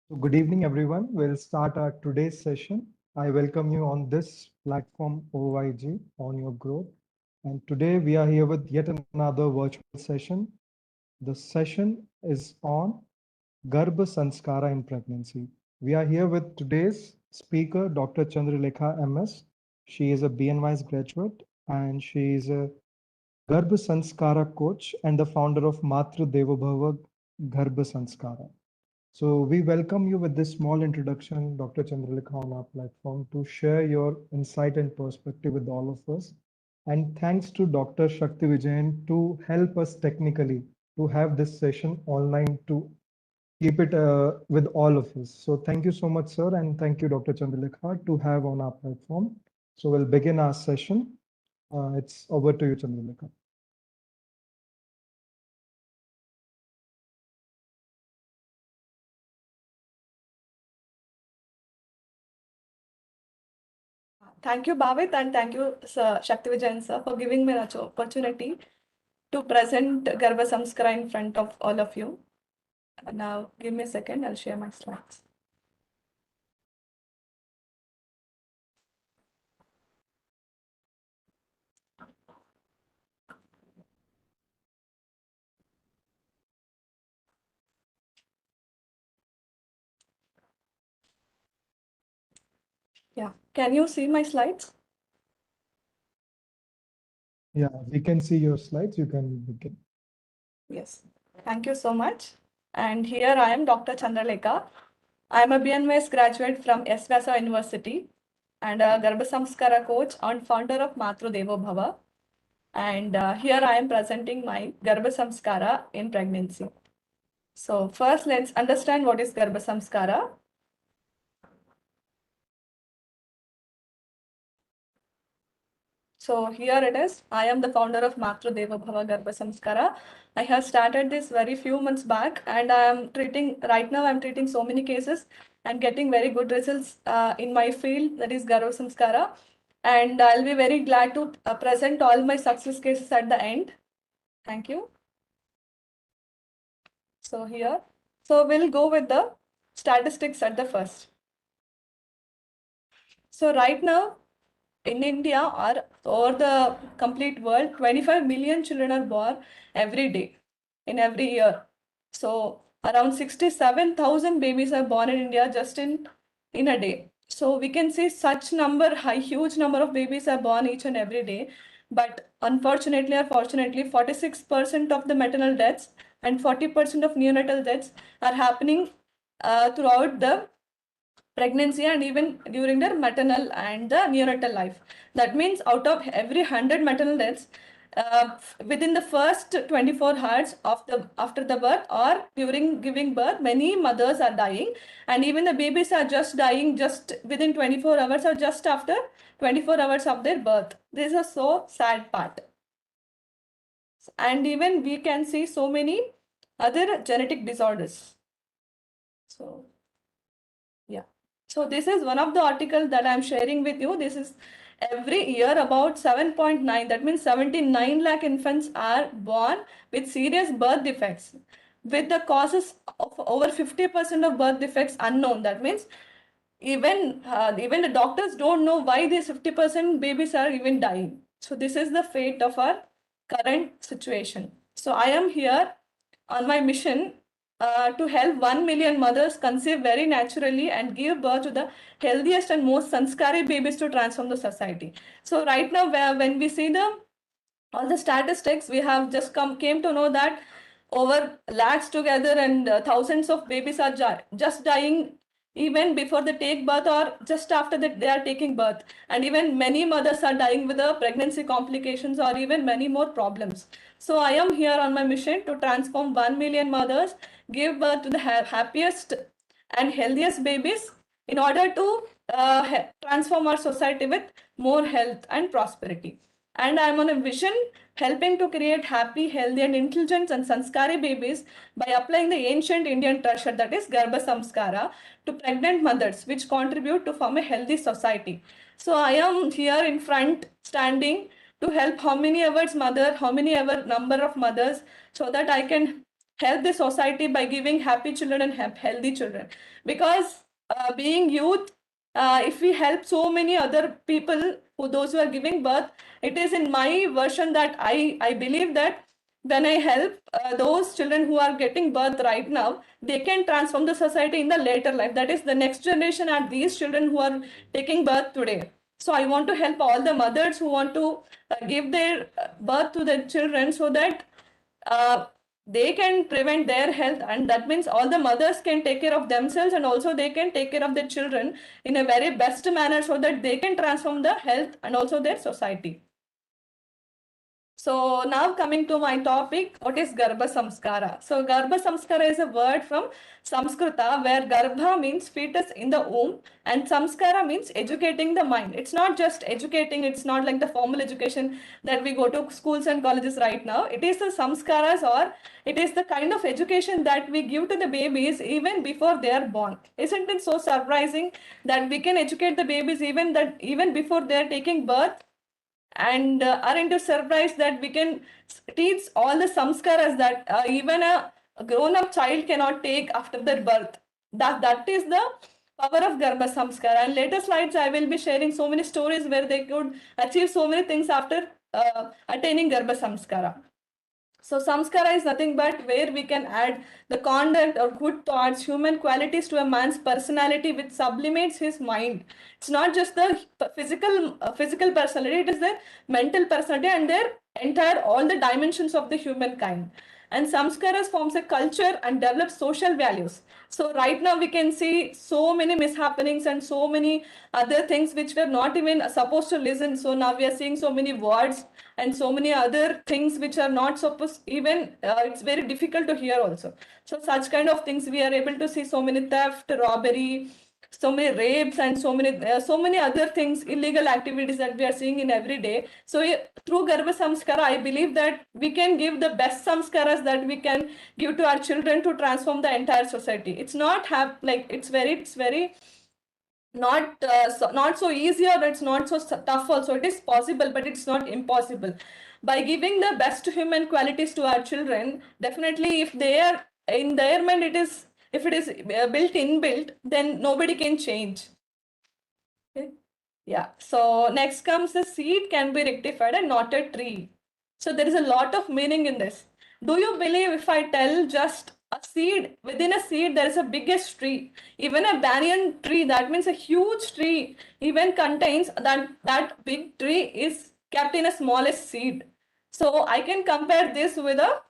So good evening, everyone. We'll start our today's session. I welcome you on this platform OYG on your growth. And today we are here with yet another virtual session. The session is on Garbha Sanskara in pregnancy. We are here with today's speaker, Dr. Chandralekha MS. She is a BNY's graduate and she is a Garbha Sanskara coach and the founder of Maatrudevobhava Garbha Sanskara. So we welcome you with this small introduction, Dr. Chandralekha, on our platform to share your insight and perspective with all of us. And thanks to Dr. Shakti Vijayan to help us technically to have this session online to keep it with all of us. So thank you so much, sir, and thank you, Dr. Chandralekha, to have on our platform. So we'll begin our session. It's over to you, Chandralekha. Thank you, Bhavit, and thank you, Sir Shakti Vijayan, sir, for giving me an opportunity to present Garbha Sanskara in front of all of you. Now, give me a second, I'll share my slides. Yeah, can you see my slides? Yeah, we can see your slides. You can begin. Yes, thank you so much. And here I am, Dr. Chandralekha. I am a BNYS graduate from Vyasa University and a Garbha Sanskara coach and founder of Maatrudevobhava. And here I am presenting my Garbha Sanskara in pregnancy. So first, let's understand what is Garbha Sanskara. So here it is. I am the founder of Maatrudevobhava Garbha Sanskara. I have started this very few months back, and right now I'm treating so many cases and getting very good results in my field, that is Garbha Sanskara. And I'll be very glad to present all my success cases at the end. Thank you. So we'll go with the statistics at the first. So right now, in India or over the complete world, 25 million children are born every day, in every year. So around 67,000 babies are born in India just in a day. So we can see such number, huge number of babies are born each and every day. But unfortunately or fortunately, 46% of the maternal deaths and 40% of neonatal deaths are happening throughout the pregnancy and even during their maternal and the neonatal life. That means out of every 100 maternal deaths, within the first 24 hours of after the birth or during giving birth, many mothers are dying, and even the babies are just dying just within 24 hours or just after 24 hours of their birth. This is a so sad part. And even we can see so many other genetic disorders. So yeah. So this is one of the articles that I'm sharing with you. This is every year about 7.9, that means 79 lakh infants are born with serious birth defects, with the causes of over 50% of birth defects unknown. That means even the doctors don't know why these 50% babies are even dying. So this is the fate of our current situation. So I am here on my mission to help 1 million mothers conceive very naturally and give birth to the healthiest and most sanskari babies to transform the society. So right now, when we see all the statistics, we have just came to know that over lakhs together and thousands of babies are just dying even before they take birth or just after that they are taking birth, and even many mothers are dying with the pregnancy complications or even many more problems. So I am here on my mission to transform 1 million mothers, give birth to the happiest and healthiest babies in order to transform our society with more health and prosperity. And I'm on a vision helping to create happy, healthy, and intelligent and sanskari babies by applying the ancient Indian treasure, that is Garbha Sanskara, to pregnant mothers, which contribute to form a healthy society. So I am here in front standing to help how many ever number of mothers, so that I can help the society by giving happy children and healthy children. Because being youth, if we help so many other people, those who are giving birth, it is in my version that I believe that when I help those children who are getting birth right now, they can transform the society in the later life. That is, the next generation are these children who are taking birth today. So I want to help all the mothers who want to give their birth to their children, so that uh, they can prevent their health, and that means all the mothers can take care of themselves, and also they can take care of their children in a very best manner, so that they can transform the health and also their society. So now coming to my topic, what is Garbha Sanskara? So Garbha Sanskara is a word from Sanskrita, where Garbha means fetus in the womb and Sanskara means educating the mind. It's not just educating, it's not like the formal education that we go to schools and colleges right now. It is the Samskaras, or it is the kind of education that we give to the babies even before they are born. Isn't it so surprising that we can educate the babies even before they are taking birth? And aren't you surprised that we can teach all the samskaras that even a grown-up child cannot take after their birth? That is the power of Garbha Sanskara. And later slides, I will be sharing so many stories where they could achieve so many things after attaining Garbha Sanskara. So samskara is nothing but where we can add the conduct or good thoughts, human qualities to a man's personality, which sublimates his mind. It's not just the physical personality; it is their mental personality and their entire all the dimensions of the humankind. And samskaras forms a culture and develops social values. So right now we can see so many mishappenings and so many other things which we're not even supposed to listen. So now we are seeing so many words and so many other things which are not supposed, even it's very difficult to hear also. So such kind of things we are able to see, so many theft, robbery, so many rapes, and so many other things, illegal activities that we are seeing in every day. So through Garbha Sanskara, I believe that we can give the best samskaras that we can give to our children to transform the entire society. It's not like it's very not so easy, or it's not so tough also. It is possible, but it's not impossible. By giving the best human qualities to our children, definitely if they are in their mind, if it is built inbuilt, then nobody can change. Okay. Yeah, so next comes the seed can be rectified and not a tree. So there is a lot of meaning in this. Do you believe if I tell just a seed, within a seed there is a biggest tree? Even a banyan tree, that means a huge tree, even contains that big tree is kept in a smallest seed. So I can compare this with a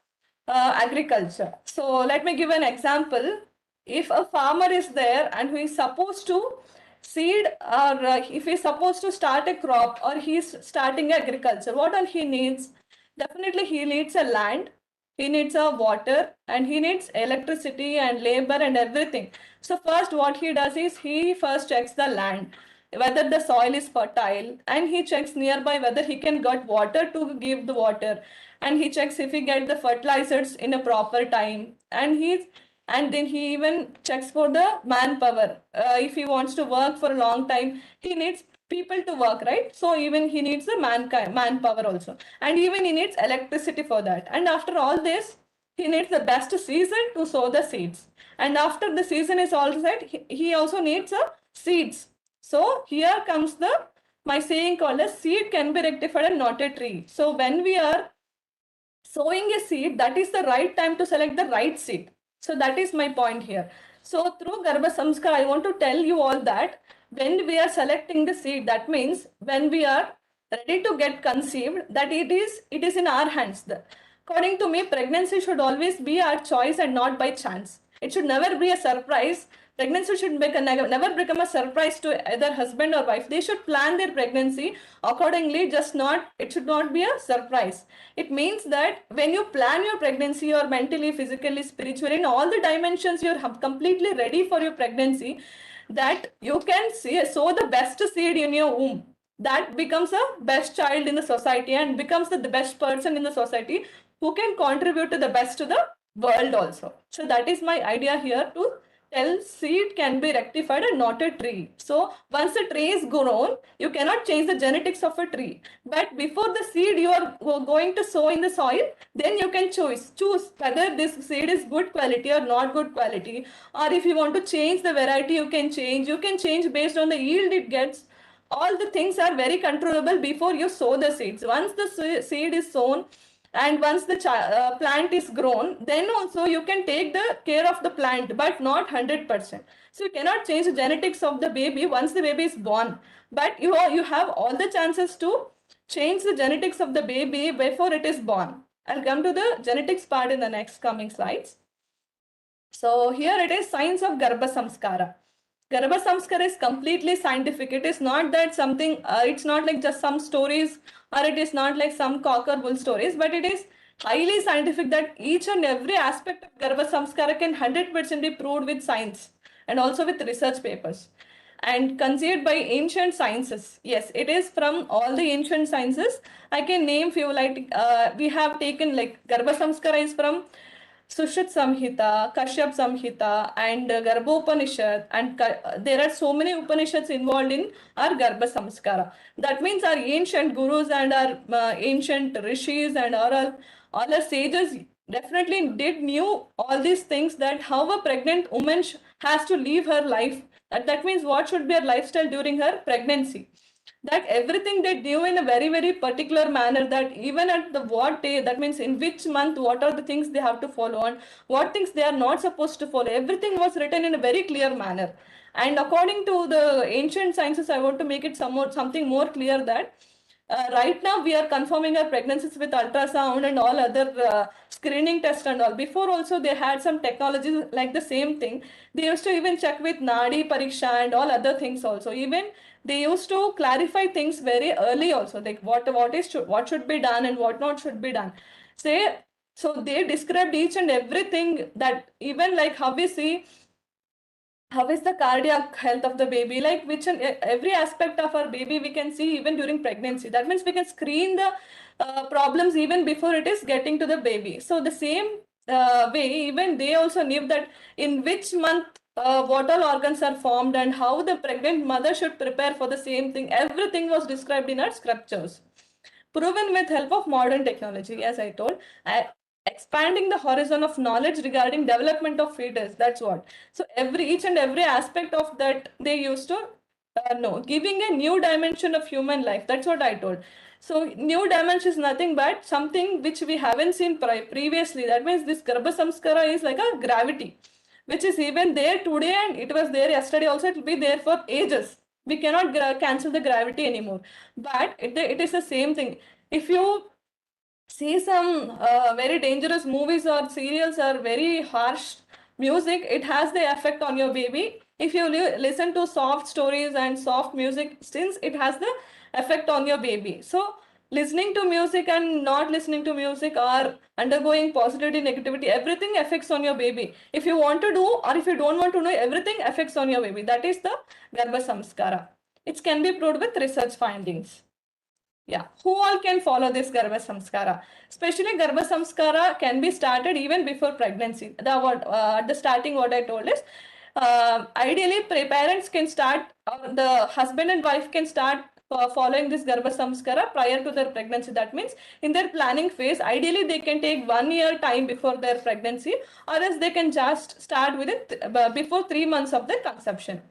agriculture. So let me give an example. If a farmer is there and he is supposed to seed, or if he's supposed to start a crop, or he's starting agriculture, what all he needs? Definitely he needs a land, he needs a water, and he needs electricity and labor and everything. So first what he does is he first checks the land, whether the soil is fertile, and he checks nearby whether he can get water to give the water, and he checks if he get the fertilizers in a proper time, and then he even checks for the manpower. If he wants to work for a long time, he needs people to work, right? So even he needs the manpower also, and even he needs electricity for that. And after all this, he needs the best season to sow the seeds. And after the season is all set, he also needs a seeds. So here comes my saying called as seed can be rectified and not a tree. So when we are sowing a seed, that is the right time to select the right seed. So that is my point here. So through Garbha Sanskar, I want to tell you all that when we are selecting the seed, that means when we are ready to get conceived, that it is in our hands. According to me, pregnancy should always be our choice and not by chance. It should never be a surprise. Pregnancy should never become a surprise to either husband or wife. They should plan their pregnancy accordingly, it should not be a surprise. It means that when you plan your pregnancy, you're mentally, physically, spiritually, in all the dimensions, you're completely ready for your pregnancy, that you can sow the best seed in your womb. That becomes a best child in the society and becomes the best person in the society who can contribute to the best to the world also. So that is my idea here to till seed can be rectified and not a tree. So once a tree is grown, you cannot change the genetics of a tree. But before the seed you are going to sow in the soil, then you can choose whether this seed is good quality or not good quality. Or if you want to change the variety, you can change. You can change based on the yield it gets. All the things are very controllable before you sow the seeds. Once the seed is sown, and once the plant is grown, then also you can take the care of the plant, but not 100%. So you cannot change the genetics of the baby once the baby is born, but you have all the chances to change the genetics of the baby before it is born. I'll come to the genetics part in the next coming slides. So here it is, science of Garbha Sanskara. Garbha Sanskara is completely scientific. It is not that something, it's not like just some stories, or it is not like some cock or bull stories, but it is highly scientific that each and every aspect of Garbha Sanskara can 100% be proved with science and also with research papers. And conceived by ancient sciences. Yes, it is from all the ancient sciences. I can name few, like we have taken, like Garbha Sanskara is from Sushrit Samhita, Kashyap Samhita, and Garbhopanishad, and there are so many Upanishads involved in our Garbha Samskara. That means our ancient gurus and our ancient rishis and all our sages definitely did knew all these things, that how a pregnant woman has to live her life. That means what should be her lifestyle during her pregnancy, that everything they do in a very very particular manner, that even at the what day, that means in which month, what are the things they have to follow and what things they are not supposed to follow, everything was written in a very clear manner. And according to the ancient sciences, I want to make it something more clear, that right now we are confirming our pregnancies with ultrasound and all other screening tests and all. Before also they had some technologies like the same thing. They used to even check with nadi pariksha and all other things also. Even they used to clarify things very early also, like what should be done and what not should be done. Say, so they described each and everything, that even like how we see how is the cardiac health of the baby, like which and every aspect of our baby we can see even during pregnancy. That means we can screen the problems even before it is getting to the baby. So the same way, even they also knew that in which month what all organs are formed and how the pregnant mother should prepare for the same thing. Everything was described in our scriptures, proven with help of modern technology, as I told, expanding the horizon of knowledge regarding development of fetus. That's what. So each and every aspect of that they used to know, giving a new dimension of human life. That's what I told. So new dimension is nothing but something which we haven't seen previously. That means this Garbha Samskara is like a gravity, which is even there today and it was there yesterday also. It will be there for ages. We cannot cancel the gravity anymore, but it is the same thing. If you see some very dangerous movies or serials or very harsh music, it has the effect on your baby. If you listen to soft stories and soft music, since it has the effect on your baby. So listening to music and not listening to music, or undergoing positivity negativity, everything affects on your baby. If you want to do or if you don't want to know, everything affects on your baby. That is the Garbha Samskara. It can be proved with research findings. Yeah, who all can follow this Garbha Samskara? Especially Garbha Samskara can be started even before pregnancy. At the starting, what I told is, ideally parents can start, or the husband and wife can start following this Garbha Samskara prior to their pregnancy. That means in their planning phase, ideally they can take 1 year time before their pregnancy, or else they can just start with it before 3 months of their conception.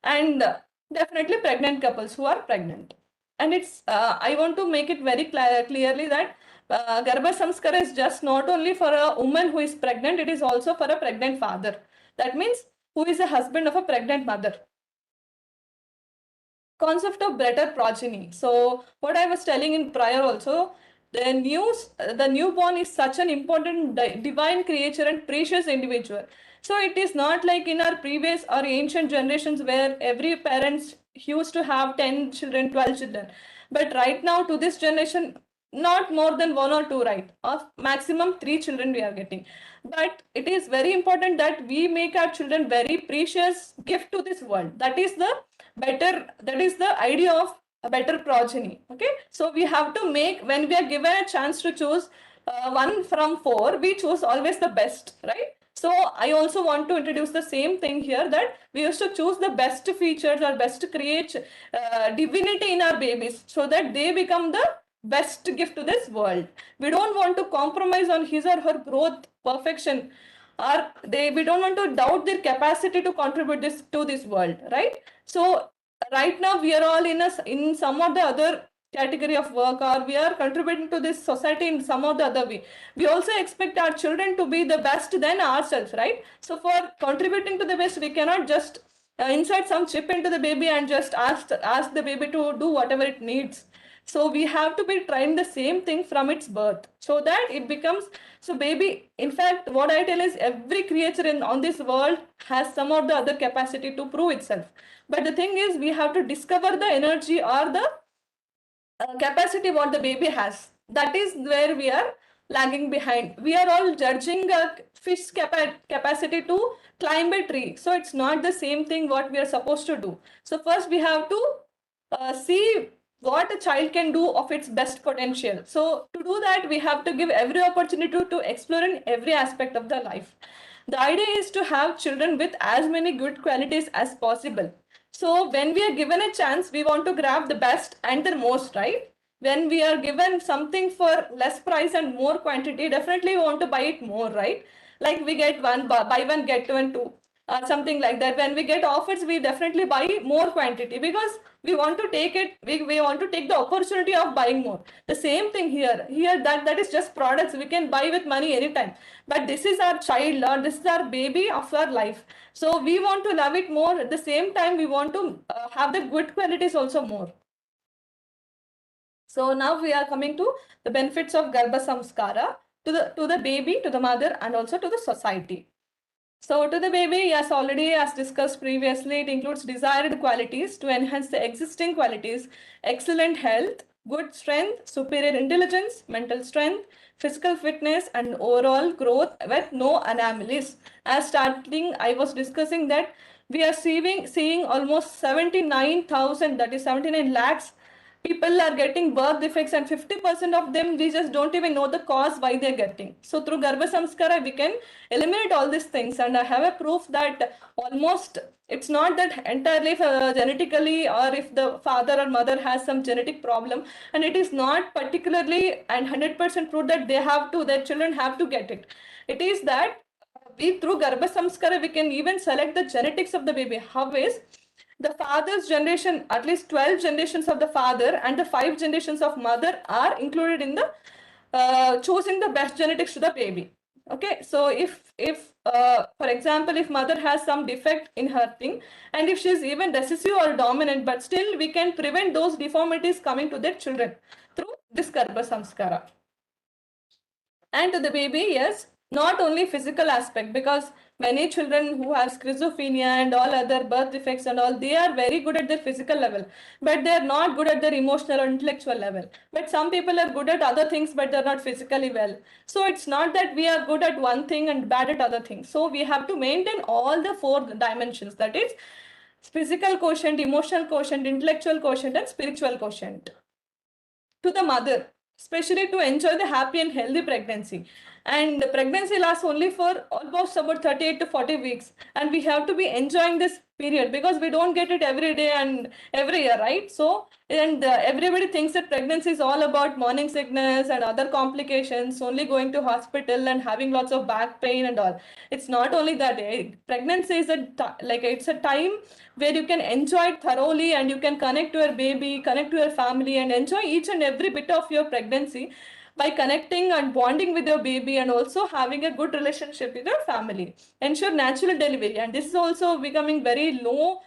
And definitely pregnant couples who are pregnant. And it's I want to make it very clearly that Garbha Sanskara is just not only for a woman who is pregnant, it is also for a pregnant father. That means who is a husband of a pregnant mother. Concept of better progeny. So what I was telling in prior also, the newborn is such an important divine creature and precious individual. So it is not like in our previous or ancient generations where every parents used to have 10 children, 12 children. But right now to this generation, not more than 1 or 2, right? Or maximum 3 children we are getting. But it is very important that we make our children very precious gift to this world. That is the idea of a better progeny. Okay, so we have to make, when we are given a chance to choose 1 from 4, we choose always the best, right? So I also want to introduce the same thing here, that we used to choose the best features or best to create divinity in our babies so that they become the best gift to this world. We don't want to compromise on his or her growth, perfection, or we don't want to doubt their capacity to contribute this to this world, right? So right now we are all in some or the other category of work, or we are contributing to this society in some or the other way. We also expect our children to be the best than ourselves, right? So for contributing to the best, we cannot just insert some chip into the baby and just ask the baby to do whatever it needs. So we have to be trying the same thing from its birth so that it becomes, so baby, in fact, what I tell is every creature on this world has some or the other capacity to prove itself. But the thing is, we have to discover the energy or the capacity what the baby has. That is where we are lagging behind. We are all judging a fish capacity to climb a tree. So it's not the same thing what we are supposed to do. So first we have to see what a child can do of its best potential. So to do that, we have to give every opportunity to explore in every aspect of their life. The idea is to have children with as many good qualities as possible. So when we are given a chance, we want to grab the best and the most, right? When we are given something for less price and more quantity, definitely we want to buy it more, right? Like we get one, buy one, get one, two, something like that. When we get offers, we definitely buy more quantity because we want to take it, we want to take the opportunity of buying more. The same thing here. Here that is just products we can buy with money anytime. But this is our child or this is our baby of our life. So we want to love it more. At the same time, we want to have the good qualities also more. So now we are coming to the benefits of Garbha Sanskara to the baby, to the mother, and also to the society. So to the baby, yes, already as discussed previously, it includes desired qualities to enhance the existing qualities: excellent health, good strength, superior intelligence, mental strength, physical fitness, and overall growth with no anomalies. As starting, I was discussing that we are seeing almost 79,000, that is 79 lakhs people are getting birth defects, and 50% of them we just don't even know the cause why they're getting. So through Garbha Sanskara we can eliminate all these things, and I have a proof that almost it's not that entirely genetically, or if the father or mother has some genetic problem, and it is not particularly and 100% proof that their children have to get it. It is that we through Garbha Sanskara we can even select the genetics of the baby. How is the father's generation, at least 12 generations of the father and the 5 generations of mother are included in the choosing the best genetics to the baby. Okay, so if for example, if mother has some defect in her thing, and if she is even recessive or dominant, but still we can prevent those deformities coming to their children through this Garbha Sanskara. And to the baby, yes, not only physical aspect, because many children who have schizophrenia and all other birth defects and all, they are very good at their physical level, but they are not good at their emotional or intellectual level. But some people are good at other things, but they're not physically well. So it's not that we are good at one thing and bad at other things. So we have to maintain all the 4 dimensions, that is physical quotient, emotional quotient, intellectual quotient, and spiritual quotient. To the mother, especially to enjoy the happy and healthy pregnancy. And the pregnancy lasts only for almost about 38 to 40 weeks. And we have to be enjoying this period because we don't get it every day and every year, right? So, and everybody thinks that pregnancy is all about morning sickness and other complications, only going to hospital and having lots of back pain and all. It's not only that. Pregnancy is it's a time where you can enjoy it thoroughly, and you can connect to your baby, connect to your family, and enjoy each and every bit of your pregnancy by connecting and bonding with your baby, and also having a good relationship with your family. Ensure natural delivery, and this is also becoming very low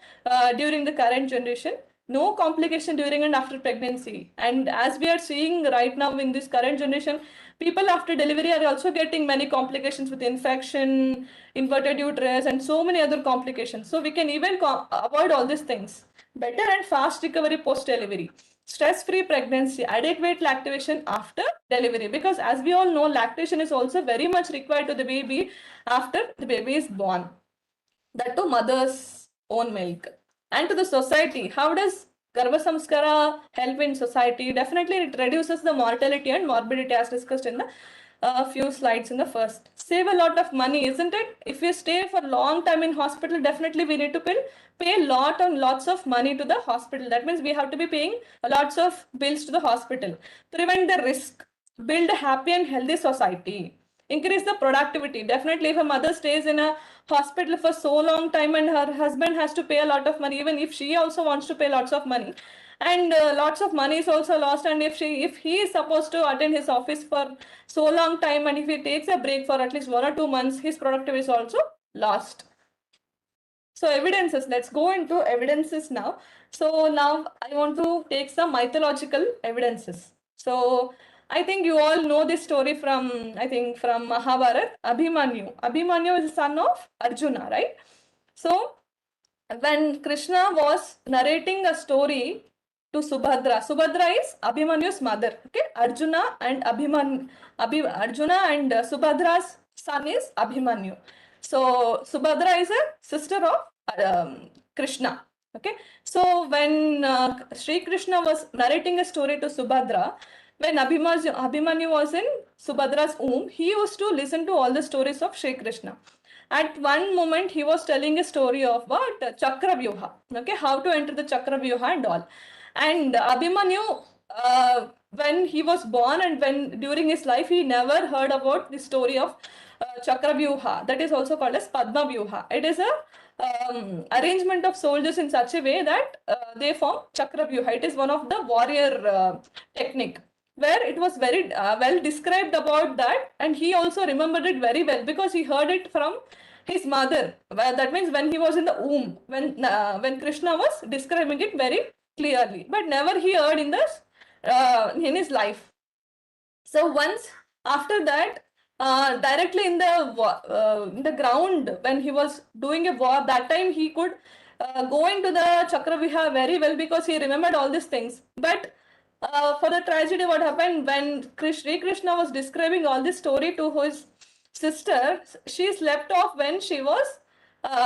during the current generation. No complication during and after pregnancy. And as we are seeing right now in this current generation, people after delivery are also getting many complications with infection, inverted uterus, and so many other complications. So we can even avoid all these things. Better and fast recovery post-delivery. Stress-free pregnancy, adequate lactation after delivery, because as we all know, lactation is also very much required to the baby after the baby is born. That to mother's own milk. And to the society, how does Garbha Samskara help in society? Definitely it reduces the mortality and morbidity as discussed in the a few slides in the first. Save a lot of money, isn't it? If we stay for a long time in hospital, definitely we need to pay a lot and lots of money to the hospital. That means we have to be paying lots of bills to the hospital. Prevent the risk. Build a happy and healthy society. Increase the productivity. Definitely, if a mother stays in a hospital for so long time and her husband has to pay a lot of money, even if she also wants to pay lots of money, and lots of money is also lost, and if he is supposed to attend his office for so long time, and if he takes a break for at least 1 or 2 months, his productivity is also lost. So evidences, let's go into evidences now. So now I want to take some mythological evidences. So I think you all know this story from, I think from Mahabharata. Abhimanyu is the son of Arjuna, right? So when Krishna was narrating a story to Subhadra, Subhadra is Abhimanyu's mother. Okay, Arjuna and Arjuna and Subhadra's son is Abhimanyu. So Subhadra is a sister of Krishna. Okay, so when Sri Krishna was narrating a story to Subhadra, when Abhimanyu was in Subhadra's womb, he used to listen to all the stories of Sri Krishna. At one moment, he was telling a story of what? Chakravyuha. Okay, how to enter the Chakravyuha and all. And Abhimanyu, when he was born and when during his life, he never heard about the story of Chakravyuha. That is also called as Padmavyuha. It is a arrangement of soldiers in such a way that they form Chakravyuha. It is one of the warrior technique, where it was very well described about that, and he also remembered it very well because he heard it from his mother. Well, that means when he was in the womb, when Krishna was describing it very clearly, but never he heard in his life. So once after that, directly in the ground, when he was doing a war, that time he could go into the Chakravyuha very well because he remembered all these things. But for the tragedy, what happened when Sri Krishna was describing all this story to his sister, she slept off when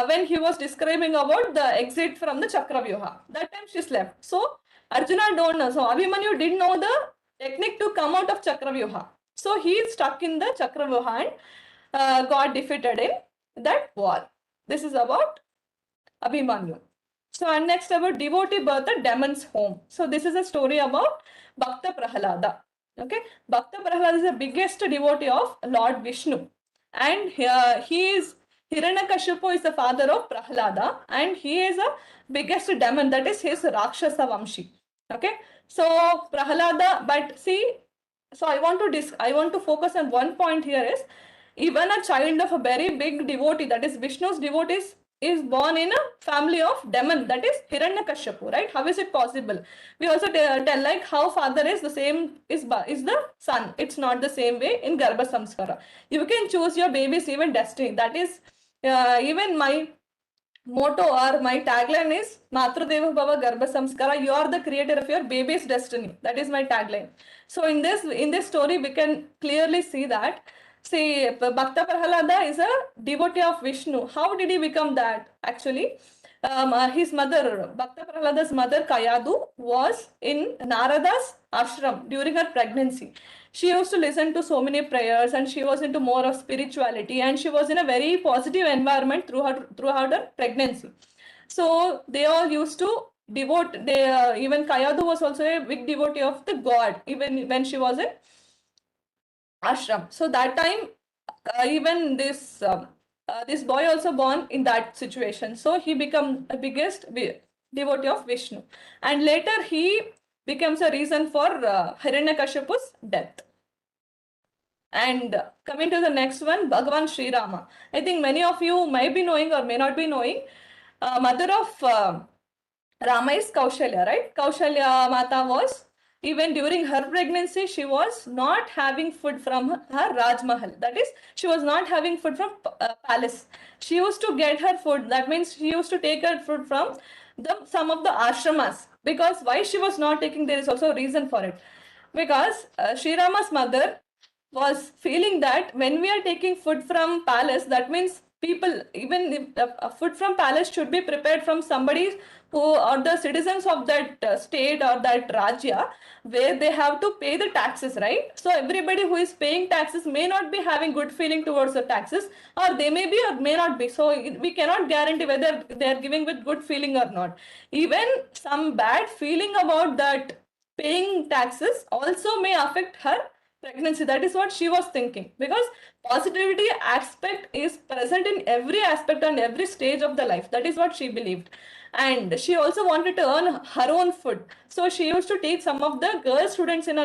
when he was describing about the exit from the Chakravyuha. That time she slept. So Arjuna don't know. So Abhimanyu didn't know the technique to come out of Chakravyuha. So he is stuck in the Chakravyuha and got defeated in that war. This is about Abhimanyu. So and next about devotee birth at demon's home. So this is a story about Bhakta Prahalada. Okay, Bhakta Prahalada is the biggest devotee of Lord Vishnu, and he is Hiranyakashipu is the father of Prahalada, and he is a biggest demon, that is his Rakshasa Vamshi. Okay, so Prahalada, but see, so I want to focus on one point here is even a child of a very big devotee, that is Vishnu's devotees, is born in a family of demon, that is Hiranyakashipu, right? How is it possible? We also tell like how father is the same is the son. It's not the same way in Garbha Sanskara. You can choose your baby's even destiny. That is even my motto or my tagline is Maatrudevobhava Garbha Sanskara. You are the creator of your baby's destiny. That is my tagline. So in this story, we can clearly see that. See, Bhakta Prahalada is a devotee of Vishnu. How did he become that? Actually, his mother, Bhakta Prahalada's mother, Kayadu, was in Narada's ashram during her pregnancy. She used to listen to so many prayers, and she was into more of spirituality, and she was in a very positive environment throughout her pregnancy. So they all used to devote. Even Kayadu was also a big devotee of the god, even when she was in ashram. So that time, even this boy also born in that situation. So he become the biggest devotee of Vishnu, and later he becomes a reason for Hiranyakashipu's death. And coming to the next one, Bhagavan Sri Rama. I think many of you might be knowing or may not be knowing. Mother of Rama is Kaushalya, right? Kaushalya Mata was, even during her pregnancy, she was not having food from her Raj Mahal. That is, she was not having food from palace. She used to get her food. That means she used to take her food from some of the ashramas. Because why she was not taking, there is also a reason for it. Because Sri Rama's mother was feeling that when we are taking food from palace, that means people, even if food from palace should be prepared from somebody who are the citizens of that state or that rajya, where they have to pay the taxes, right? So everybody who is paying taxes may not be having good feeling towards the taxes, or they may be or may not be. So we cannot guarantee whether they are giving with good feeling or not. Even some bad feeling about that paying taxes also may affect her pregnancy. That is what she was thinking, because positivity aspect is present in every aspect and every stage of the life. That is what she believed. And she also wanted to earn her own food, so she used to teach some of the girl students in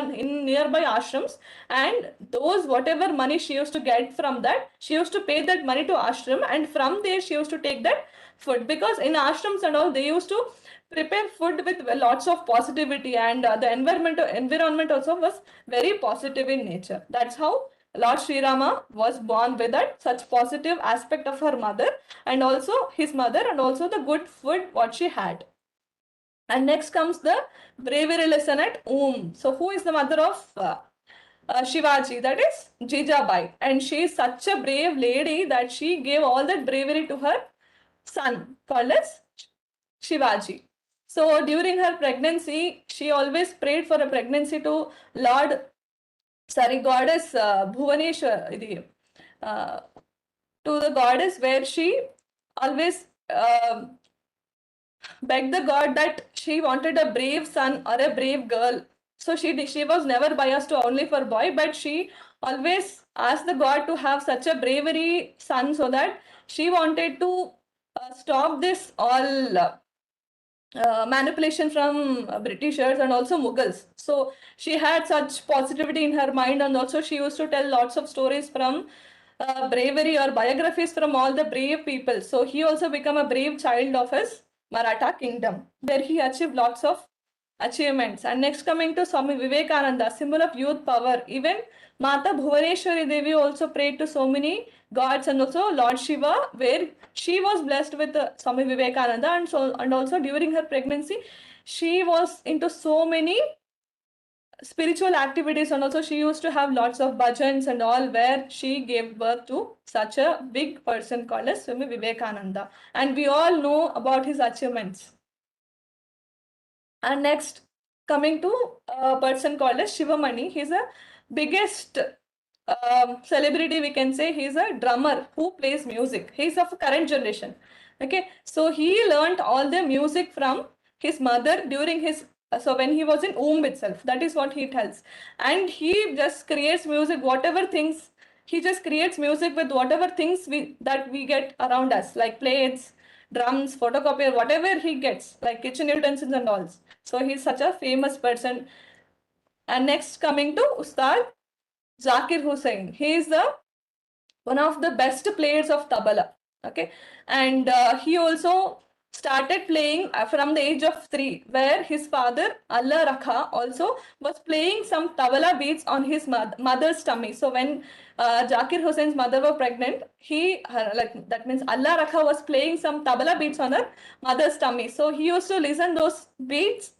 nearby ashrams, and those whatever money she used to get from that, she used to pay that money to ashram, and from there she used to take that food, because in ashrams and all, they used to prepare food with lots of positivity, and the environment also was very positive in nature. That's how Lord Sri Rama was born, with that such positive aspect of her mother, and also his mother, and also the good food what she had. And next comes the bravery lesson at So who is the mother of Shivaji? That is Jijabai, and she is such a brave lady that she gave all that bravery to her son called as Shivaji. So during her pregnancy, she always prayed for a pregnancy to goddess Bhuvaneshwar, uh, to the goddess, where she always begged the god that she wanted a brave son or a brave girl. So she was never biased to only for boy, but she always asked the god to have such a bravery son, so that she wanted to stop this all manipulation from Britishers and also Mughals. So she had such positivity in her mind, and also she used to tell lots of stories from bravery or biographies from all the brave people. So he also became a brave child of his Maratha kingdom, where he achieved lots of achievements. And next, coming to Swami Vivekananda, symbol of youth power. Even Mata Bhuvaneshwari Devi also prayed to so many gods, and also Lord Shiva, where she was blessed with Swami Vivekananda, and also during her pregnancy, she was into so many spiritual activities, and also she used to have lots of bhajans and all, where she gave birth to such a big person called as Swami Vivekananda, and we all know about his achievements. And next, coming to a person called as Shivamani, he's a biggest celebrity, we can say. He's a drummer who plays music. He's of current generation. Okay, so he learned all the music from his mother during his so when he was in womb itself. That is what he tells, and he just creates music, whatever things he just creates music with whatever things we get around us, like plates, drums, photocopier, whatever he gets, like kitchen utensils and all. So he's such a famous person. And next, coming to Ustad Zakir Hussain. He is the one of the best players of tabla. Okay, and he also started playing from the age of 3, where his father Allah Rakha also was playing some tabla beats on his mother's tummy. So when Zakir Hussein's mother was pregnant, like that means Allah Rakha was playing some tabla beats on her mother's tummy. So he used to listen those beats,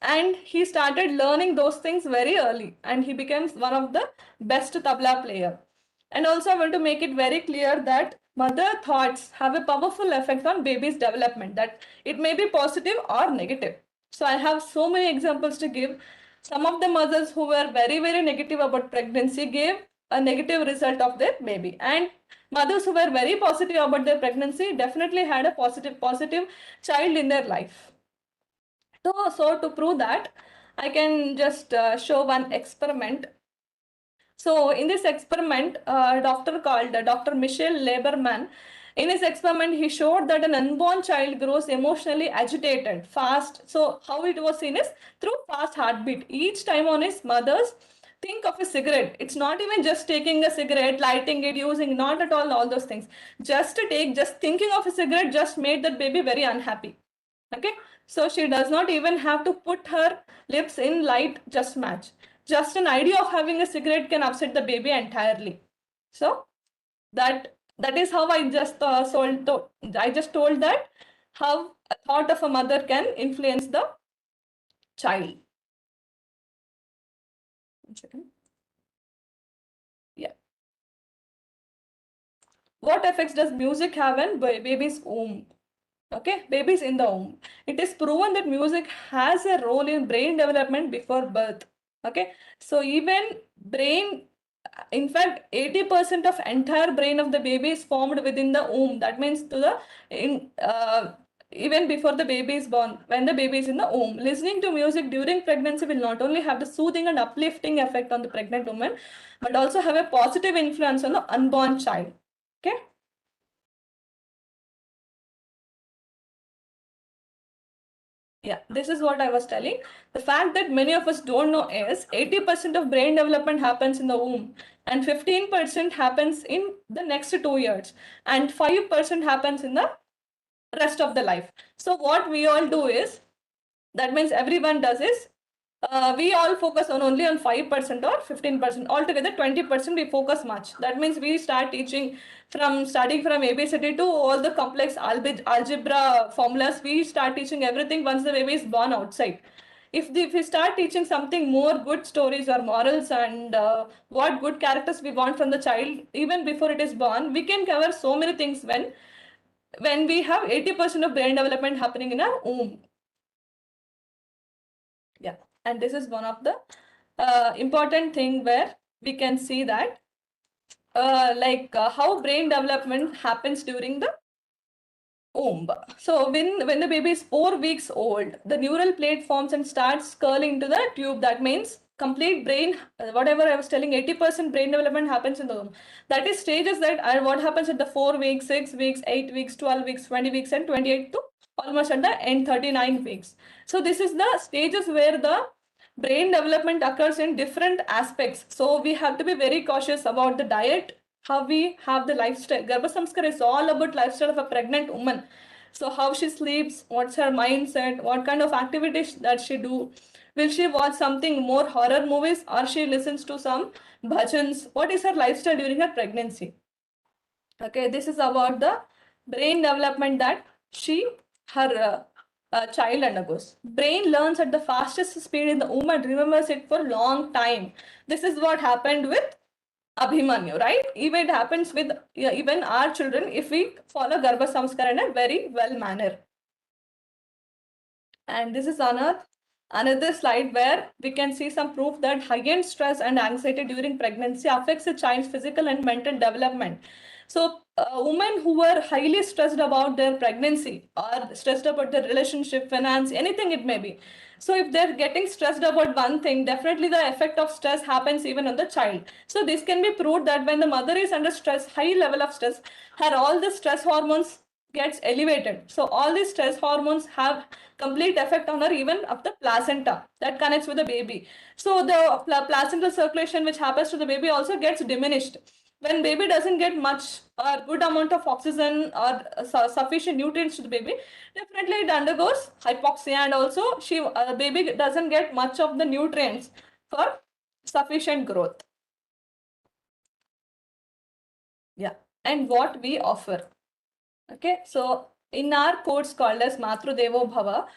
and he started learning those things very early, and he becomes one of the best tabla player. And also, I want to make it very clear that mother thoughts have a powerful effect on baby's development, that it may be positive or negative. So I have so many examples to give. Some of the mothers who were very negative about pregnancy gave a negative result of their baby, and mothers who were very positive about their pregnancy definitely had a positive child in their life. So to prove that, I can just show one experiment. So in this experiment, a doctor called Dr. Michel Lieberman, in his experiment, he showed that an unborn child grows emotionally agitated, fast. So how it was seen is through fast heartbeat. Each time on his mother's think of a cigarette. It's not even just taking a cigarette, lighting it, using, not at all those things. Just thinking of a cigarette just made that baby very unhappy. Okay, so she does not even have to put her lips in light just match. Just an idea of having a cigarette can upset the baby entirely. So that is how I just I just told that how a thought of a mother can influence the child. One second. Yeah. what effects does music have on baby's womb? Okay, babies in the womb. It is proven that music has a role in brain development before birth. Okay, so even brain, in fact, 80% of entire brain of the baby is formed within the womb. That means to the in even before the baby is born, when the baby is in the womb. Listening to music during pregnancy will not only have the soothing and uplifting effect on the pregnant woman, but also have a positive influence on the unborn child. Okay. Yeah, this is what I was telling. The fact that many of us don't know is 80% of brain development happens in the womb, and 15% happens in the next 2 years, and 5% happens in the rest of the life. So what we all do is, that means everyone does is, we all focus on only on 5% or 15%. Altogether 20% we focus much. That means we start teaching from starting from ABCD to all the complex algebra formulas. We start teaching everything once the baby is born outside. If we start teaching something more, good stories or morals, and what good characters we want from the child even before it is born, we can cover so many things when we have 80% of brain development happening in our womb. Yeah, and this is one of the important thing where we can see that how brain development happens during the womb. So when the baby is 4 weeks old, the neural plate forms and starts curling to the tube. That means complete brain, whatever I was telling, 80% brain development happens in the womb. That is stages that are what happens at the 4 weeks, 6 weeks, 8 weeks, 12 weeks, 20 weeks, and 28 to almost at the end 39 weeks. So this is the stages where the brain development occurs in different aspects. So we have to be very cautious about the diet, how we have the lifestyle. Garbha Sanskara is all about lifestyle of a pregnant woman. So how she sleeps, what's her mindset, what kind of activities that she do. Will she watch something more horror movies, or she listens to some bhajans? What is her lifestyle during her pregnancy? Okay, this is about the brain development that her child undergoes. Brain learns at the fastest speed in the womb and remembers it for long time. This is what happened with Abhimanyu, right? Even it happens with even our children if we follow Garbha Sanskara in a very well manner. And this is another slide where we can see some proof that high-end stress and anxiety during pregnancy affects a child's physical and mental development. So women who are highly stressed about their pregnancy or stressed about their relationship, finance, anything it may be. So if they're getting stressed about one thing, definitely the effect of stress happens even on the child. So this can be proved that when the mother is under stress, high level of stress, her all the stress hormones gets elevated. So all these stress hormones have complete effect on her, even of the placenta that connects with the baby. So the placental circulation which happens to the baby also gets diminished. When baby doesn't get much or good amount of oxygen or sufficient nutrients to the baby, definitely it undergoes hypoxia, and also baby doesn't get much of the nutrients for sufficient growth. Yeah, and what we offer. Okay, so in our course called as Maatrudevobhava,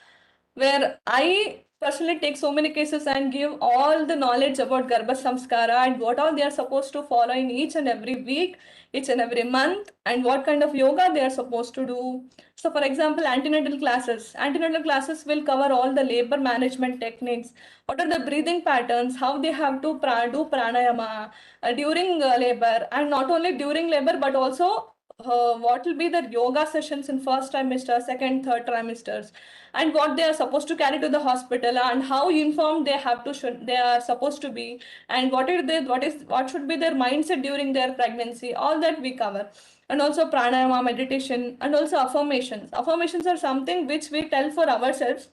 where I personally take so many cases and give all the knowledge about Garbha Sanskara and what all they are supposed to follow in each and every week, each and every month, and what kind of yoga they are supposed to do. So, for example, antenatal classes. Antenatal classes will cover all the labor management techniques. What are the breathing patterns? How they have to do pranayama during labor, and not only during labor, but also what will be the yoga sessions in first trimester, second, third trimesters, and what they are supposed to carry to the hospital, and how informed they are supposed to be, and what should be their mindset during their pregnancy. All that we cover. And also pranayama, meditation, and also affirmations. Affirmations are something which we tell for ourselves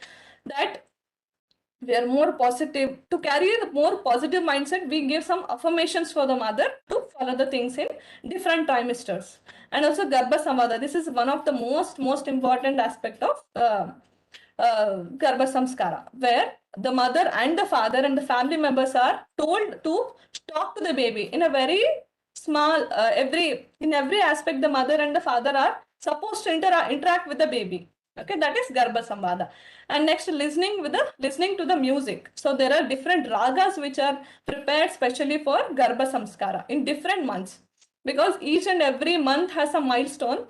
that we are more positive. To carry a more positive mindset, we give some affirmations for the mother to follow the things in different trimesters. And also Garbha Samvada. This is one of the most important aspect of Garbha Sanskara, where the mother and the father and the family members are told to talk to the baby in a very small, in every aspect. The mother and the father are supposed to interact with the baby. Okay, that is Garbha Samvada. And next, listening to the music. So there are different ragas which are prepared specially for Garbha Sanskara in different months. because each and every month has a milestone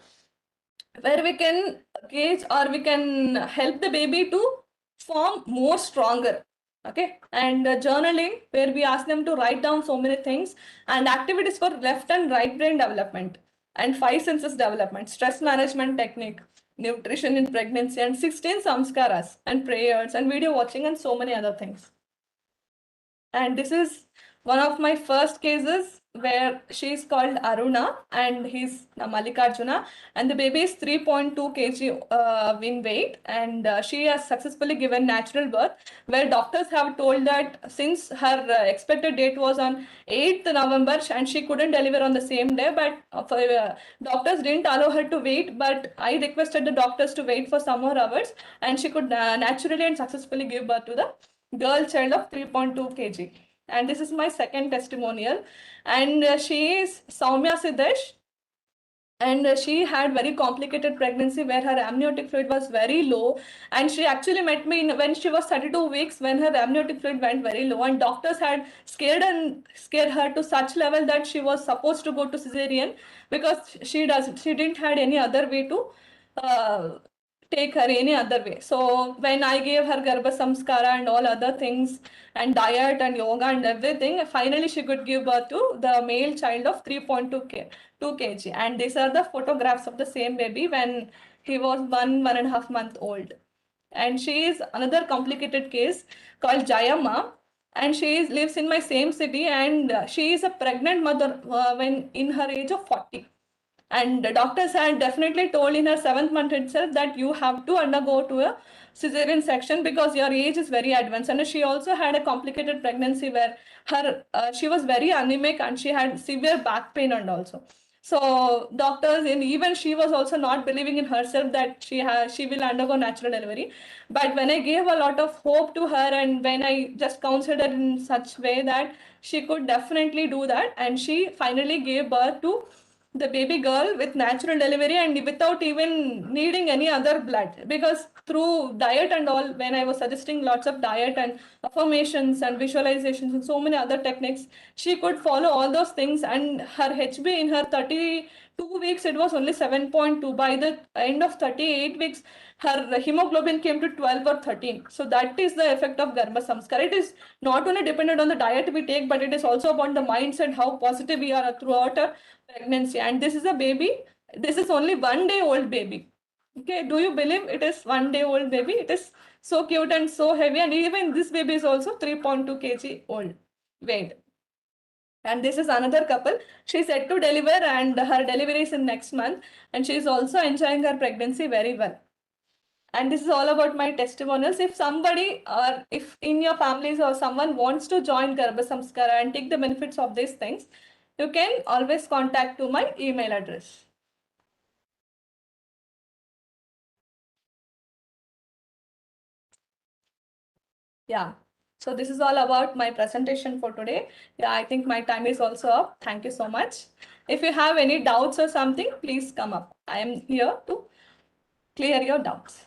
where we can gauge or we can help the baby to form more stronger. Okay, and journaling, where we ask them to write down so many things, and activities for left and right brain development, and five senses development, stress management technique, nutrition in pregnancy, and 16 samskaras, and prayers, and video watching, and so many other things. And this is one of my first cases where she's called Aruna and he's Mallikarjuna, and the baby is 3.2 kg in weight, and she has successfully given natural birth, where doctors have told that since her expected date was on 8th November and she couldn't deliver on the same day, but doctors didn't allow her to wait, but I requested the doctors to wait for some more hours, and she could naturally and successfully give birth to the girl child of 3.2 kg. And this is my second testimonial. And she is Soumya Siddesh. And she had very complicated pregnancy where her amniotic fluid was very low. And she actually met me when she was 32 weeks, when her amniotic fluid went very low. And doctors had scared her to such level that she was supposed to go to cesarean, because she didn't had any other way to uh, take her any other way. So when I gave her Garbha Sanskara and all other things, and diet and yoga and everything, finally she could give birth to the male child of 2 kg. And these are the photographs of the same baby when he was 1.5 month old. And she is another complicated case called Jayama, and lives in my same city, and she is a pregnant mother when in her age of 40. And the doctors had definitely told in her 7th month itself that you have to undergo to a cesarean section because your age is very advanced. And she also had a complicated pregnancy where she was very anemic and she had severe back pain and also. So doctors, and even she was also not believing in herself that she will undergo natural delivery. But when I gave a lot of hope to her, and when I just counseled her in such way that she could definitely do that, and she finally gave birth to the baby girl with natural delivery and without even needing any other blood, because through diet and all, when I was suggesting lots of diet and affirmations and visualizations and so many other techniques, she could follow all those things, and her HB in her 32 weeks, it was only 7.2. By the end of 38 weeks, her hemoglobin came to 12 or 13. So that is the effect of Garbha Sanskara. It is not only dependent on the diet we take, but it is also about the mindset, how positive we are throughout our pregnancy. And this is a baby, this is only 1 day old baby. Okay, do you believe it is 1 day old baby? It is so cute and so heavy, and even this baby is also 3.2 kg old weight. And this is another couple. She's set to deliver, and her delivery is in next month, and she is also enjoying her pregnancy very well. And this is all about my testimonials. If somebody, or if in your families or someone wants to join Garbha Sanskara and take the benefits of these things, you can always contact to my email address. Yeah. So this is all about my presentation for today. Yeah, I think my time is also up. Thank you so much. If you have any doubts or something, please come up. I am here to clear your doubts.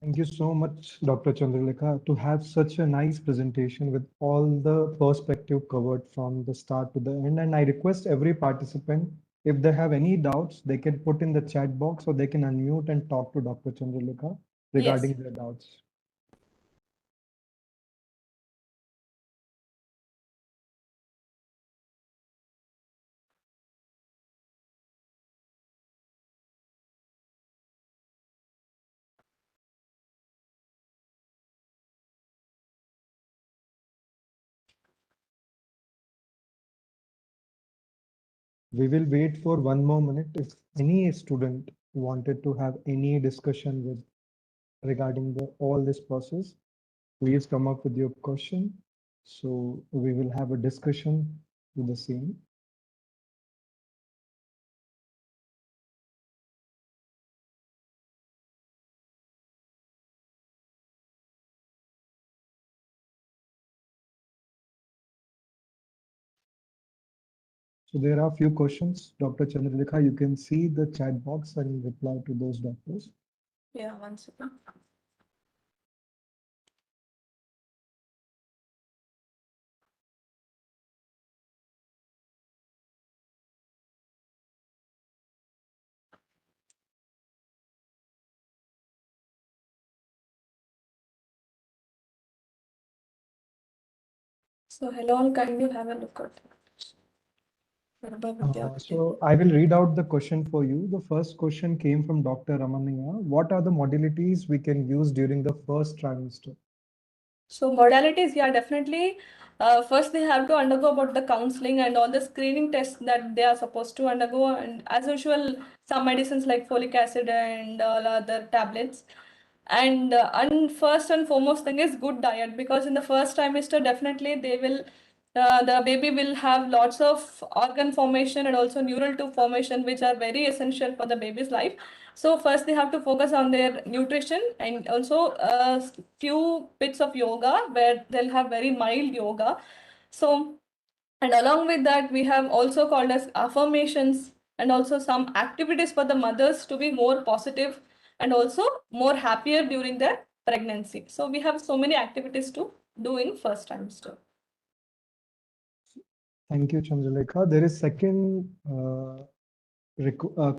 Thank you so much, Dr. Chandralekha, to have such a nice presentation with all the perspective covered from the start to the end. And I request every participant, if they have any doubts, they can put in the chat box or they can unmute and talk to Dr. Chandralekha Yes. regarding their doubts. We will wait for 1 more minute. If any student wanted to have any discussion with regarding all this process, please come up with your question. So we will have a discussion with the same. So there are a few questions. Dr. Chandralekha, you can see the chat box and reply to those doctors. Yeah, one second. So hello all, can you have a look at So I will read out the question for you. The first question came from Dr. Ramaniya. What are the modalities we can use during the first trimester? So modalities, yeah, definitely. First, they have to undergo about the counseling and all the screening tests that they are supposed to undergo. And as usual, some medicines like folic acid and all other tablets. And first and foremost thing is good diet, because in the first trimester, definitely they will the baby will have lots of organ formation and also neural tube formation, which are very essential for the baby's life. So first they have to focus on their nutrition, and also a few bits of yoga where they'll have very mild yoga. So, and along with that, we have also called as affirmations and also some activities for the mothers to be more positive and also more happier during their pregnancy. So we have so many activities to do in first trimester. Thank you, Chandralekha. There is second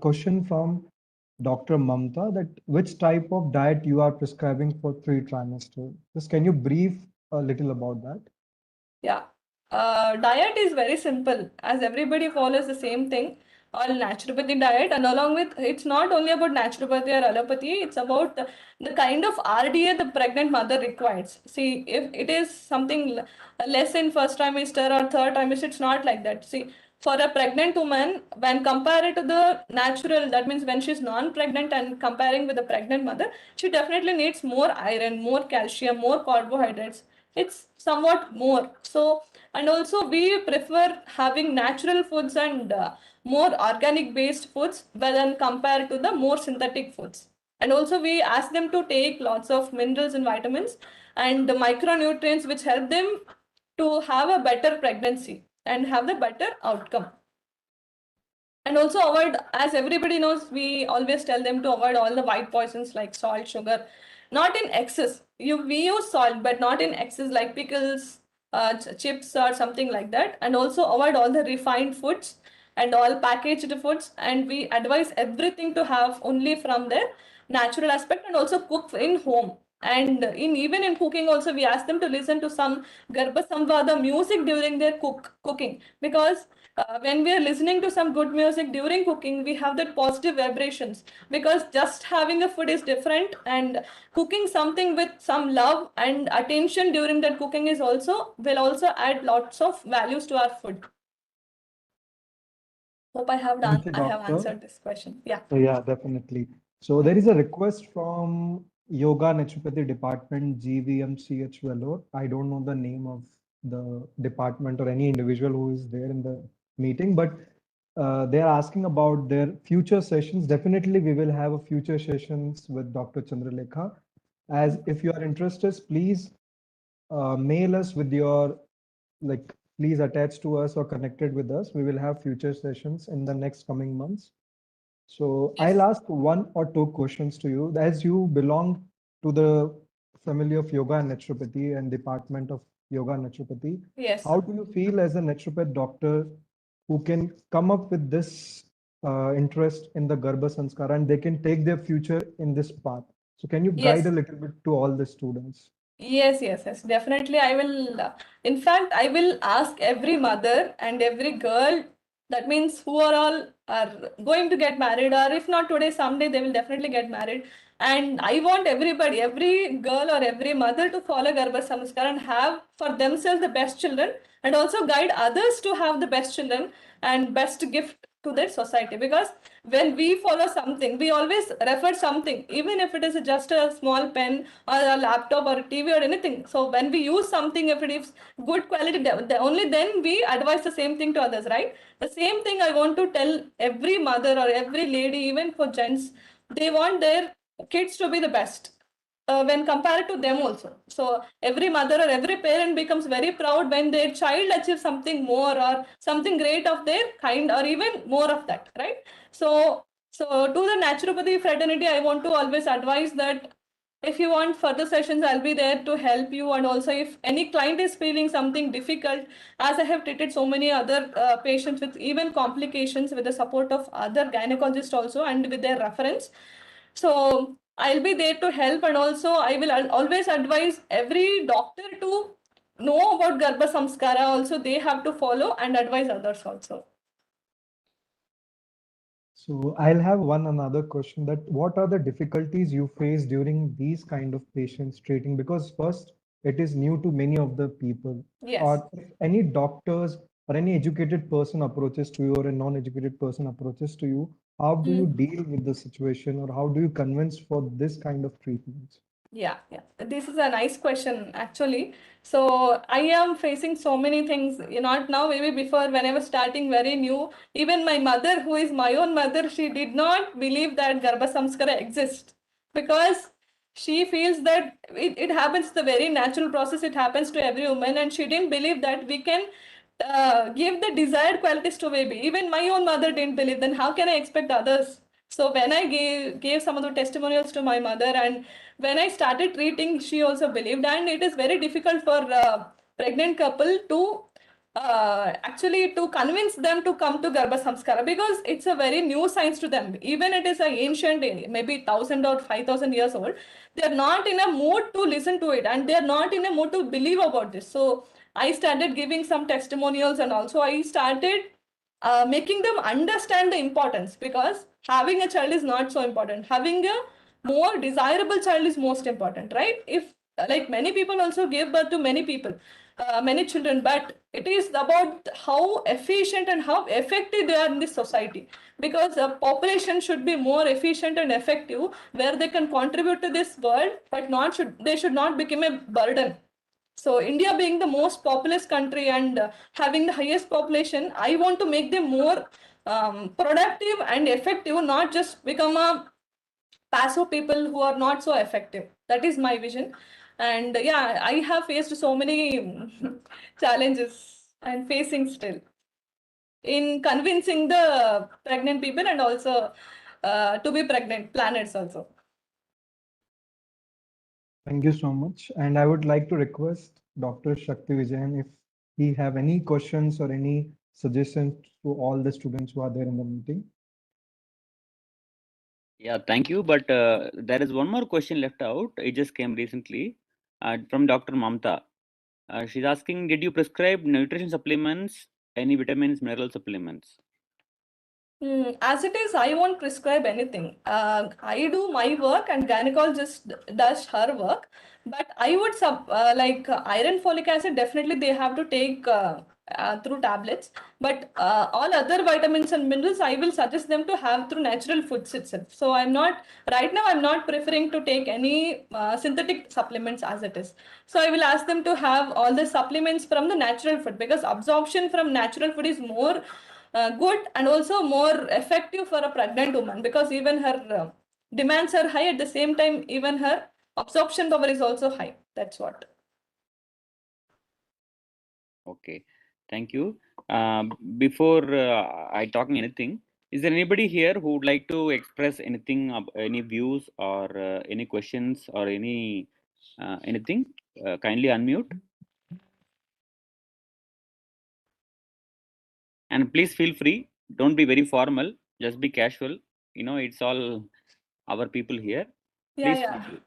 question from Dr. Mamta, that which type of diet you are prescribing for 3 trimester. Just can you brief a little about that? Yeah. Diet is very simple, as everybody follows the same thing, all naturopathy diet, and along with it's not only about naturopathy or allopathy, it's about the kind of RDA the pregnant mother requires. See, if it is something less in first trimester or third trimester, it's not like that. See, for a pregnant woman, when compared to the natural, that means when she's non-pregnant and comparing with the pregnant mother, she definitely needs more iron, more calcium, more carbohydrates. It's somewhat more. So, and also we prefer having natural foods and more organic based foods than compared to the more synthetic foods. And also we ask them to take lots of minerals and vitamins and the micronutrients which help them to have a better pregnancy and have the better outcome. And also avoid, as everybody knows, we always tell them to avoid all the white poisons like salt, sugar, not in excess. We use salt, but not in excess, like pickles, chips or something like that. And also avoid all the refined foods and all packaged foods. And we advise everything to have only from the natural aspect, and also cook in home. And in even in cooking also, we ask them to listen to some Garbha Samvada music during their cooking, because when we are listening to some good music during cooking, we have that positive vibrations, because just having a food is different, and cooking something with some love and attention during that cooking is also will also add lots of values to our food. Hope Thank you, I have doctor. answered this question. Yeah. Yeah, definitely. So there is a request from Yoga Naturopathy Department, GVMCH Vellore. I don't know the name of the department or any individual who is there in the meeting, but they are asking about their future sessions. Definitely, we will have a future sessions with Dr. Chandralekha. As if you are interested, please mail us with your, like, please attach to us or connected with us. We will have future sessions in the next coming months. So I'll Yes. ask one or two questions to you. As you belong to the family of yoga and naturopathy and department of yoga and naturopathy, Yes. how do you feel as a naturopath doctor who can come up with this interest in the Garbha Sanskara and they can take their future in this path? So can you guide a Yes. little bit to all the students? Yes, yes, yes. Definitely, I will. In fact, I will ask every mother and every girl. That means who are all are going to get married, or if not today, someday they will definitely get married. And I want everybody, every girl or every mother to follow Garbha Sanskar and have for themselves the best children, and also guide others to have the best children and best gift to their society. Because when we follow something, we always refer something, even if it is just a small pen or a laptop or a TV or anything. So when we use something, if it is good quality, only then we advise the same thing to others, right? The same thing I want to tell every mother or every lady, even for gents, they want their kids to be the best when compared to them also. So every mother or every parent becomes very proud when their child achieves something more or something great of their kind, or even more of that, right? So to the naturopathy fraternity, I want to always advise that if you want further sessions, I'll be there to help you. And also, if any client is feeling something difficult, as I have treated so many other patients with even complications with the support of other gynecologists also and with their reference. So I'll be there to help. And also, I will always advise every doctor to know about Garbha Sanskara also, they have to follow and advise others also. So I'll have another question, that what are the difficulties you face during these kind of patients treating? Because first, it is new to many of the people. Yes. Or if any doctors or any educated person approaches to you or a non-educated person approaches to you, how do you deal with the situation, or how do you convince for this kind of treatments? Yeah, yeah. This is a nice question, actually. So I am facing so many things, not now, maybe before, when I was starting very new. Even my mother, who is my own mother, she did not believe that Garbha Sanskara exists, because she feels that it happens, the very natural process, it happens to every woman, and she didn't believe that we can give the desired qualities to baby. Even my own mother didn't believe, then how can I expect others? So when I gave some of the testimonials to my mother, and when I started treating, she also believed. And it is very difficult for pregnant couple to actually to convince them to come to Garbha Sanskara, because it's a very new science to them. Even it is an ancient, maybe 1,000 or 5,000 years old, they are not in a mood to listen to it, and they are not in a mood to believe about this. So I started giving some testimonials, and also I started making them understand the importance, because having a child is not so important. Having a more desirable child is most important, right? If like many people also give birth to many people, many children, but it is about how efficient and how effective they are in this society, because the population should be more efficient and effective, where they can contribute to this world, but not should they should not become a burden. So India being the most populous country, and having the highest population, I want to make them more productive and effective, not just become a passive people who are not so effective. That is my vision. And yeah, I have faced so many challenges and facing still in convincing the pregnant people, and also to be pregnant planners also. Thank you so much. And I would like to request Dr. Shakti Vijayan if he have any questions or any suggestions to all the students who are there in the meeting. Yeah, thank you. But there is one more question left out. It just came recently from Dr. Mamta. She's asking, did you prescribe nutrition supplements, any vitamins, mineral supplements? As it is, I won't prescribe anything. I do my work, and gynecologist does her work. But I would like iron, folic acid. Definitely, they have to take through tablets. But all other vitamins and minerals, I will suggest them to have through natural foods itself. So I'm not right now. I'm not preferring to take any synthetic supplements as it is. So I will ask them to have all the supplements from the natural food, because absorption from natural food is more good and also more effective for a pregnant woman, because even her demands are high, at the same time even her absorption power is also high. That's what. Okay, thank you. Before I talking anything, is there anybody here who would like to express anything, any views or any questions or any anything? Kindly unmute. And please feel free. Don't be very formal. Just be casual. It's all our people here. Yeah, Please feel yeah. free.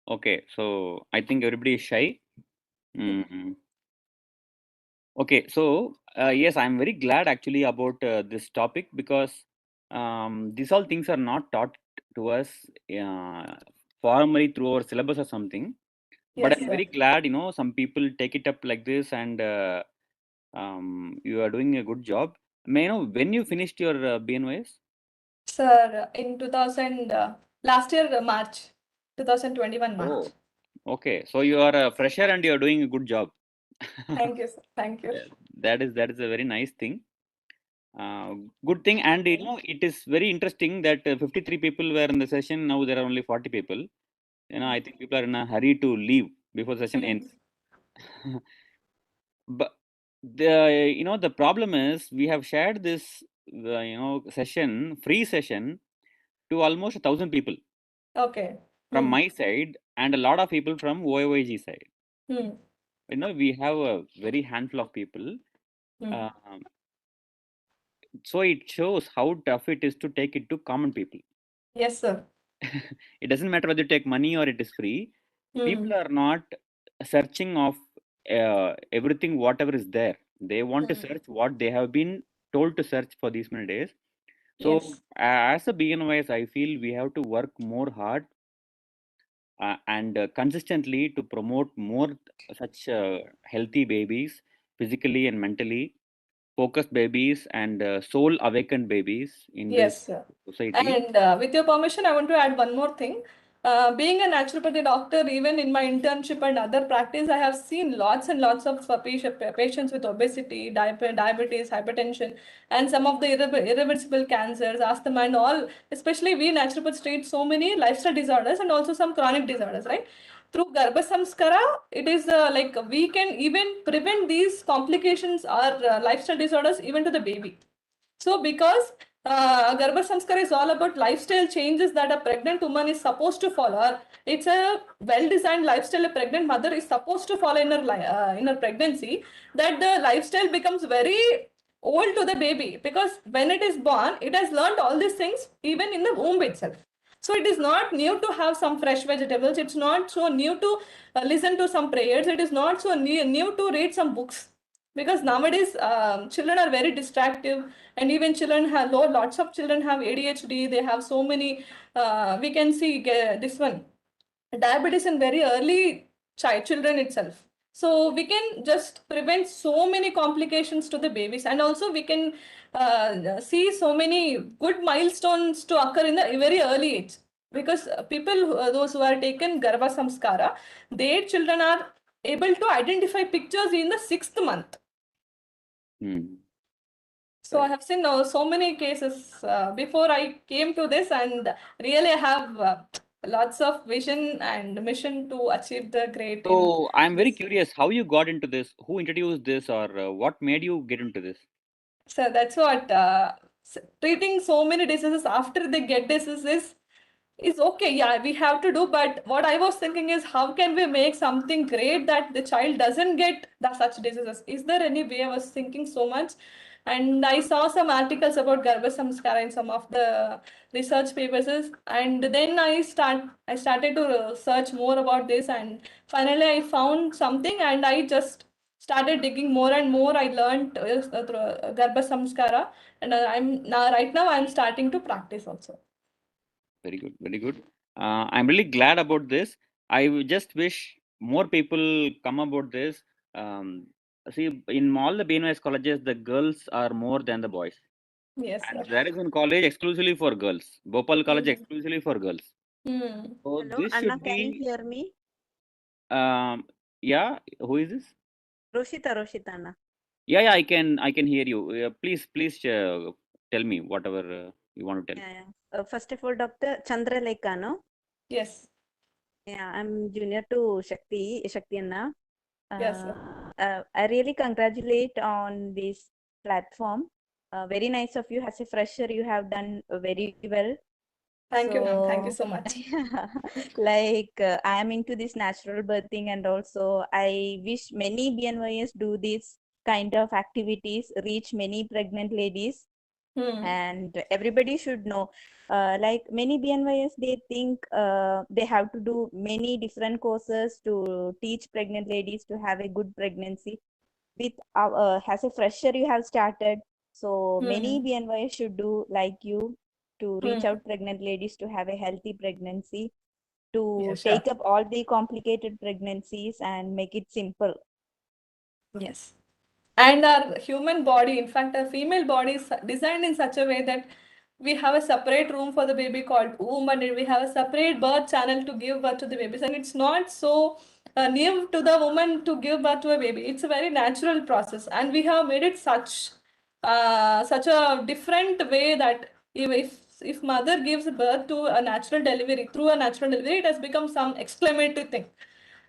Okay, so I think everybody is shy. Mhm. Okay, so yes, I'm very glad actually about this topic, because these all things are not taught to us formally through our syllabus or something. But Yes, I'm sir. very glad, some people take it up like this, and you are doing a good job. May I know when you finished your BNYS? Sir, in 2000 last year March 2021 March. Oh, okay. So you are a fresher and you are doing a good job. Thank you, sir. Thank you. Yeah, that is a very nice thing. Good thing, and it is very interesting that 53 people were in the session. Now there are only 40 people. I think people are in a hurry to leave before session ends. But the problem is, we have shared this session, free session, to almost 1,000 people Okay. from my side, and a lot of people from OYG side. Hmm. we have a very handful of people. Hmm. So it shows how tough it is to take it to common people. Yes, sir. It doesn't matter whether you take money or it is free. People Hmm. are not searching of everything, whatever is there. They want to Hmm. search what they have been told to search for these many days. So Yes. as a BNYS, I feel we have to work more hard and consistently to promote more such healthy babies, physically and mentally focused babies and soul awakened babies in this Yes, sir. society. And with your permission, I want to add one more thing. Being a naturopathy doctor, even in my internship and other practice, I have seen lots and lots of patients with obesity, diabetes, hypertension, and some of the irreversible cancers, asthma, and all. Especially we naturopaths treat so many lifestyle disorders and also some chronic disorders, right? Through Garbha Sanskara, it is like we can even prevent these complications or lifestyle disorders even to the baby. So, because Garbha Sanskara is all about lifestyle changes that a pregnant woman is supposed to follow. It's a well-designed lifestyle a pregnant mother is supposed to follow in her pregnancy. That the lifestyle becomes very old to the baby, because when it is born, it has learned all these things even in the womb itself. So it is not new to have some fresh vegetables. It's not so new to listen to some prayers. It is not so new to read some books, because nowadays children are very distractive, and even children have lots of children have ADHD. They have so many. We can see this one diabetes in very early children itself. So we can just prevent so many complications to the babies, and also we can see so many good milestones to occur in the very early age, because people those who are taken Garbha Samskara, their children are able to identify pictures in the 6th month. Hmm. So I Right. have seen so many cases before I came to this, and really I have lots of vision and mission to achieve the great in So I'm very this. curious how you got into this, who introduced this, or what made you get into this? So that's what treating so many diseases after they get diseases is okay. Yeah, we have to do. But what I was thinking is, how can we make something great that the child doesn't get such diseases? Is there any way? I was thinking so much. And I saw some articles about Garbha Sanskara in some of the research papers, and then I started to search more about this, and finally I found something, and I just started digging more and more. I learned through Garbha Samskara, and I'm now right now I'm starting to practice also. Very good, very good. I'm really glad about this. Just wish more people come about this. See, in all the BNYS colleges, the girls are more than the boys. Yes, And sir. there is one college exclusively for girls. Bhopal College Hmm. exclusively for girls. Hmm. So Hello, this Anna, should can you be, hear me? yeah. Who is this? Roshita, Anna. Yeah, I can hear you. Please, tell me whatever you want to tell. Yeah, yeah. First of all, Dr. Chandralekha, no? Yes. Yeah, I'm junior to Shakti Anna. Yes, sir. I really congratulate on this platform. Very nice of you. As a fresher, you have done very well. Thank you, ma'am. Thank you So, so much. I am into this natural birthing, and also I wish many BNYS do this kind of activities, reach many pregnant ladies, Hmm. and everybody should know. Like many BNYS, they think they have to do many different courses to teach pregnant ladies to have a good pregnancy. With as a fresher, you have started, so many Hmm. BNYS should do like you to reach Hmm. out pregnant ladies to have a healthy pregnancy, to Yeah, sure. take up all the complicated pregnancies and make it simple. Yes. And our human body, in fact, our female body is designed in such a way that we have a separate room for the baby called womb, and we have a separate birth channel to give birth to the babies. And it's not so new to the woman to give birth to a baby. It's a very natural process, and we have made it such a different way that if mother gives birth to a natural delivery, through a natural delivery, it has become some exclamatory thing.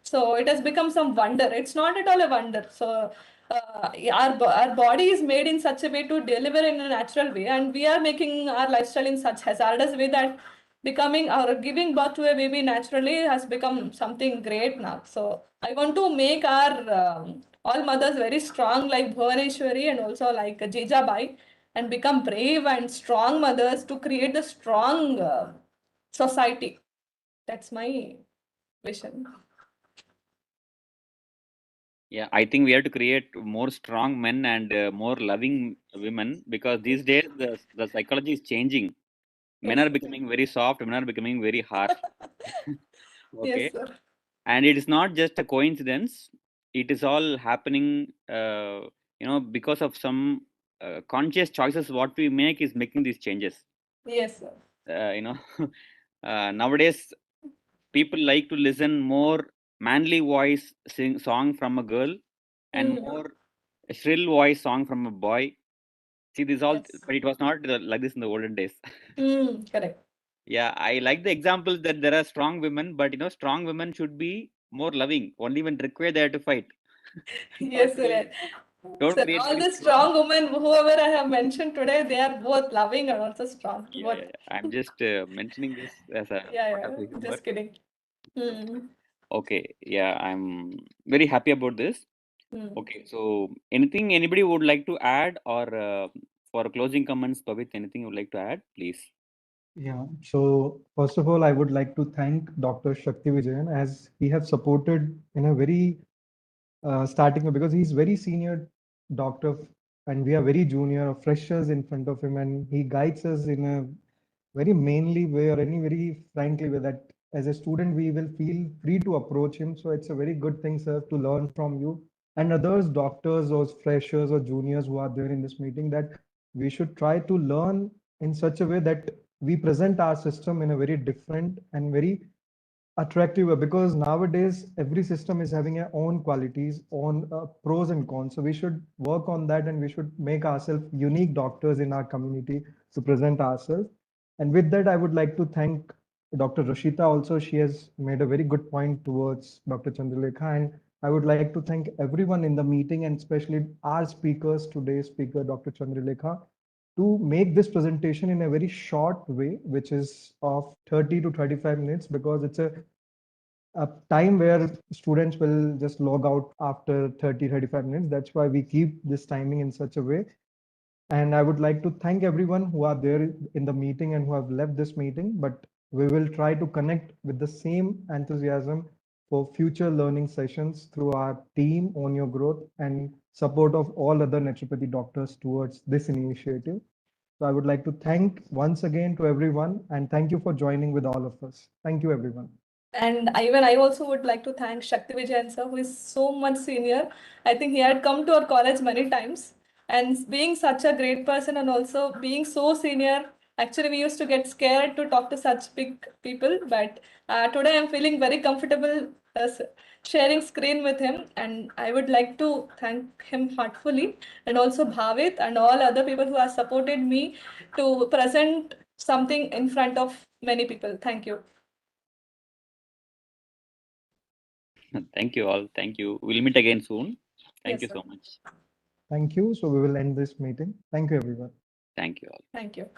So it has become some wonder. It's not at all a wonder. So our body is made in such a way to deliver in a natural way, and we are making our lifestyle in such hazardous way that becoming or giving birth to a baby naturally has become something great now. So I want to make our all mothers very strong like Bhuvaneshwari and also like Jijabai, and become brave and strong mothers to create the strong society. That's my vision. Yeah, I think we have to create more strong men and more loving women, because these days the psychology is changing. Men Yes, are becoming very soft, women are becoming very harsh. Okay. yes, sir. And it is not just a coincidence. It is all happening, because of some conscious choices what we make is making these changes. Yes, sir. Nowadays people like to listen more manly voice song from a girl and more shrill voice song from a boy. See, this all, Yes. but it was not like this in the olden days. Correct. Yeah, I like the example that there are strong women, but strong women should be more loving. Only when required they have to fight. Yes, sir. Don't Sir, create all very the strong. strong women, whoever I have mentioned today, they are both loving and also strong. Yeah, Both. I'm just mentioning this as a Yeah, part yeah. of the humor. Just kidding. Hmm. Okay, yeah, I'm very happy about this. Hmm. Okay, so anything anybody would like to add, or for closing comments, Pavit, anything you would like to add, please? Yeah, so first of all, I would like to thank Dr. Shakti Vijayan as he have supported in a very starting because he's very senior doctor and we are very junior or freshers in front of him, and he guides us in a very mainly way or any very frankly way that as a student we will feel free to approach him. So it's a very good thing, sir, to learn from you and others, doctors or freshers or juniors who are there in this meeting, that we should try to learn in such a way that we present our system in a very different and very attractive because nowadays every system is having their own qualities, own pros and cons. So we should work on that and we should make ourselves unique doctors in our community to present ourselves. And with that, I would like to thank Dr. Rashita also. She has made a very good point towards Dr. Chandralekha. And I would like to thank everyone in the meeting and especially our speakers, today's speaker, Dr. Chandralekha, to make this presentation in a very short way, which is of 30 to 35 minutes, because it's a time where students will just log out after 30-35 minutes. That's why we keep this timing in such a way. And I would like to thank everyone who are there in the meeting and who have left this meeting, but we will try to connect with the same enthusiasm for future learning sessions through our team on your growth and support of all other naturopathy doctors towards this initiative. So I would like to thank once again to everyone and thank you for joining with all of us. Thank you, everyone. And even I also would like to thank Shakti Vijayan sir, who is so much senior. I think he had come to our college many times. And being such a great person and also being so senior, actually we used to get scared to talk to such big people. But today I'm feeling very comfortable sharing screen with him. And I would like to thank him heartfully, and also Bhavit and all other people who have supported me to present something in front of many people. Thank you. Thank you all. Thank you. We'll meet again soon. Thank Yes, you sir. so much. Thank you. So we will end this meeting. Thank you, everyone. Thank you all. Thank you.